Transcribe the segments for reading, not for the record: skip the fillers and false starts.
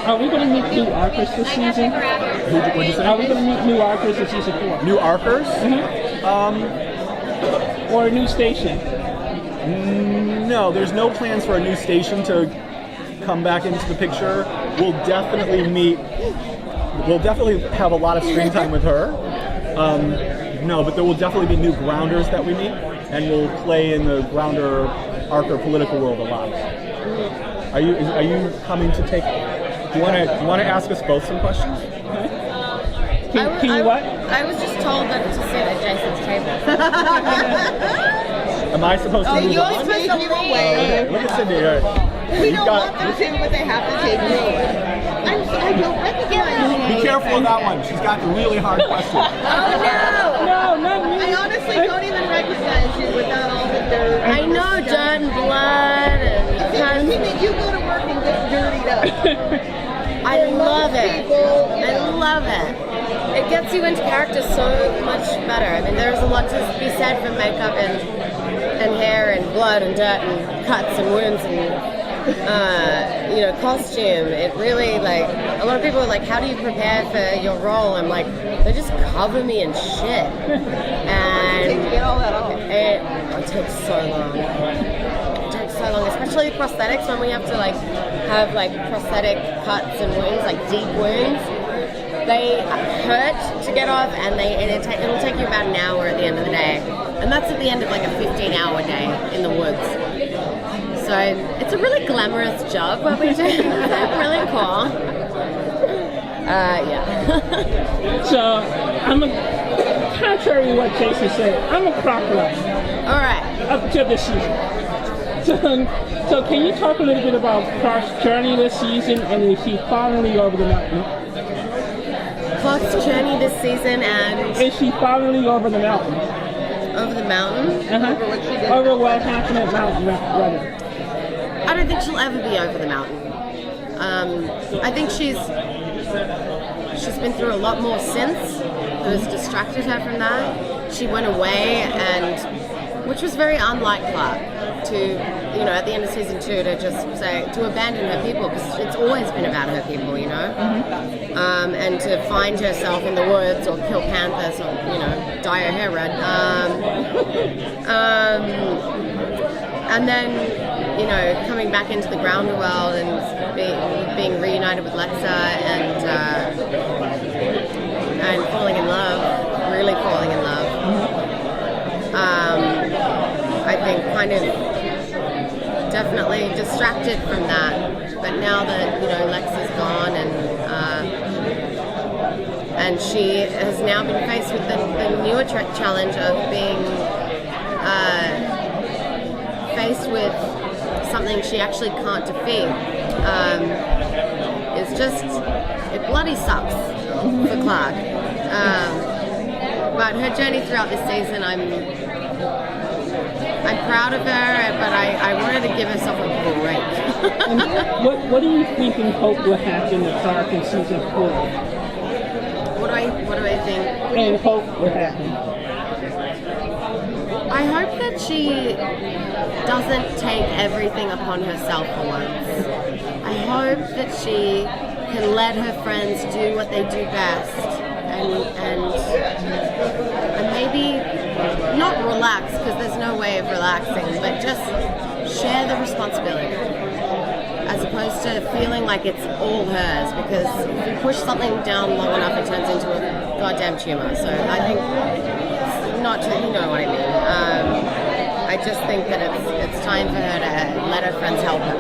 Are we going to meet new archers this season? What'd you say? Are we going to meet new archers in season 4? New archers? Or a new station? No, there's no plans for a new station to come back into the picture. We'll definitely have a lot of screen time with her. No, but there will definitely be new grounders that we meet, and we'll play in the grounder archer political world a lot. Are you coming to take? Do you want to ask us both some questions? Can you what? I was just told that to sit at Jason's table. Am I supposed to move you're on? supposed to leave. Okay, look at Cindy. All right. We don't want them to, but they have to take you away. I don't recognize you. Be careful with that one. She's got the really hard question. Oh no! No, not me. I honestly don't even recognize you without all the dirt. I know, dirt and blood and You go to work and get dirtied up. I love it. I love it. It gets you into character so much better. I mean, there's a lot to be said for makeup and hair and blood and dirt and cuts and wounds and costume. It really, like, a lot of people are like, how do you prepare for your role? I'm like, they just cover me in shit. And Get all that off. it takes so long. So long, especially prosthetics, when we have to have prosthetic cuts and wounds, like deep wounds. They hurt to get off, and it'll take you about an hour at the end of the day, and that's at the end of like a 15-hour day in the woods. So it's a really glamorous job what we do. It's really cool. Yeah. So contrary to what Jason said, I'm a crocodile. All right. Up to this season. So can you talk a little bit about Clarke's journey this season, and is he finally over the mountain? Clarke's journey this season, and is she finally over the mountain? Over the mountain? Over what happened at Mountain Running. I don't think she'll ever be over the mountain. I think she's been through a lot more since. It has distracted her from that. She went away, which was very unlike Clarke, to, at the end of season 2 to just say, to abandon her people, because it's always been about her people, and to find herself in the woods or kill panthers or, dye her hair red. And then, coming back into the grounder world and being reunited with Clexa and falling in love, really falling in love. I think kind of definitely distracted from that, but now that Lexa's gone and she has now been faced with the newer challenge of being faced with something she actually can't defeat. It bloody sucks for Clarke. But her journey throughout this season, I'm proud of her, but I want her to give herself a break. And what do you think and hope will happen to Clarke in season 4? What do I think? And hope will happen. I hope that she doesn't take everything upon herself for once. I hope that she can let her friends do what they do best and maybe not relax, because there's no way of relaxing, but just share the responsibility as opposed to feeling like it's all hers, because if you push something down long enough it turns into a goddamn tumor. So I think it's not to, you know what I mean. I just think that it's time for her to let her friends help her.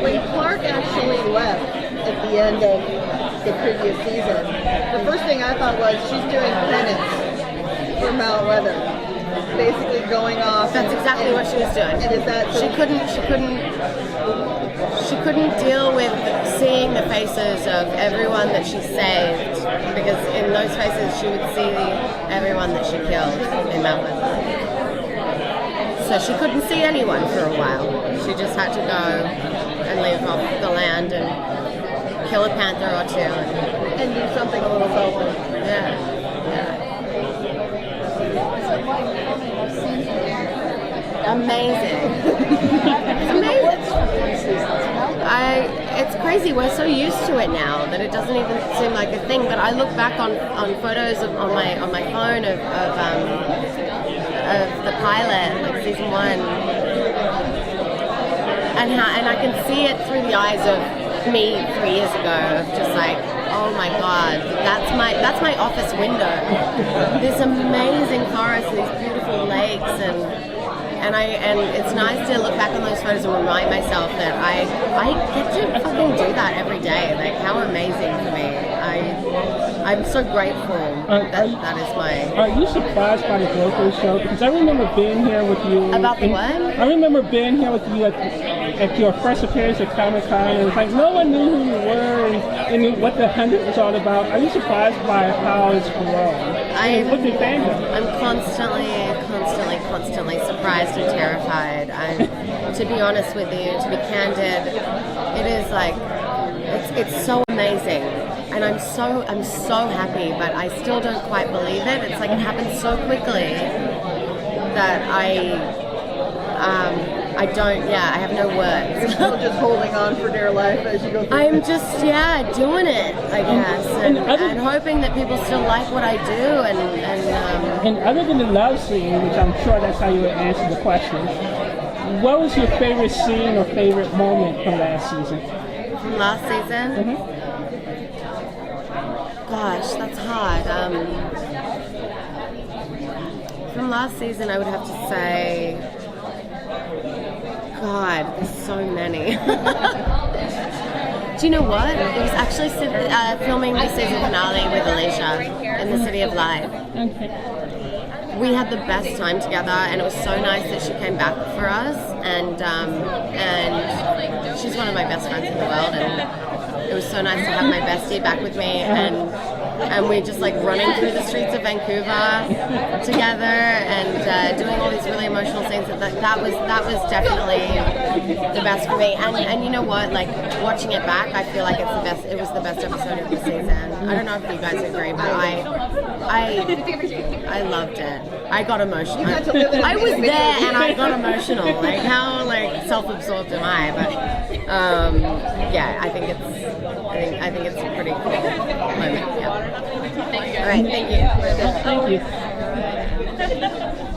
When Clarke actually left at the end of the previous season, the first thing I thought was she's doing penance for Mount basically going off. That's exactly what she was doing. And is that she couldn't deal with seeing the faces of everyone that she saved, because in those faces she would see everyone that she killed in Mount Weather. So she couldn't see anyone for a while. She just had to go and leave off the land and kill a panther or two and do something a little selfish. Yeah. Amazing. Amazing. crazy. We're so used to it now that it doesn't even seem like a thing. But I look back on photos on my phone of the pilot, like season 1, and I can see it through the eyes of me 3 years ago, of just like, oh my god, that's my office window. This amazing forest, these beautiful lakes, and it's nice to look back on those photos and remind myself that I get to fucking do that every day. Like, how amazing for me. I'm so grateful that is my... Are you surprised by the growth of the show? Because I remember being here with you... About the what? I remember being here with you at your first appearance at Comic-Con, and it's like no one knew who you were and what the 100 was all about. Are you surprised by how it's grown? What's your fandom? I'm constantly surprised and terrified. To be honest with you, to be candid, it is like... It's so amazing, and I'm so happy, but I still don't quite believe it. It's like it happened so quickly that I have no words. You're still just holding on for dear life as you go through. I'm just doing it, I guess, and hoping that people still like what I do, and other than the love scene, which I'm sure that's how you would answer the question, what was your favorite scene or favorite moment from last season? From last season? Mm-hmm. Gosh, that's hard. From last season, I would have to say, God, there's so many. Do you know what? It was actually filming the season finale with Eliza in the City of Light. Okay. We had the best time together, and it was so nice that she came back for us, and she's one of my best friends in the world, and it was so nice to have my bestie back with me, and we're just like running through the streets of Vancouver together, and doing all these really emotional scenes. That was definitely the best for me, and you know what, like watching it back, I feel like it was the best episode of the season. I don't know if you guys agree, but I loved it. I got emotional. I was there and I got emotional. Like, how self-absorbed am I? But I think it's a pretty cool moment. Yeah. All right, thank you. Thank you.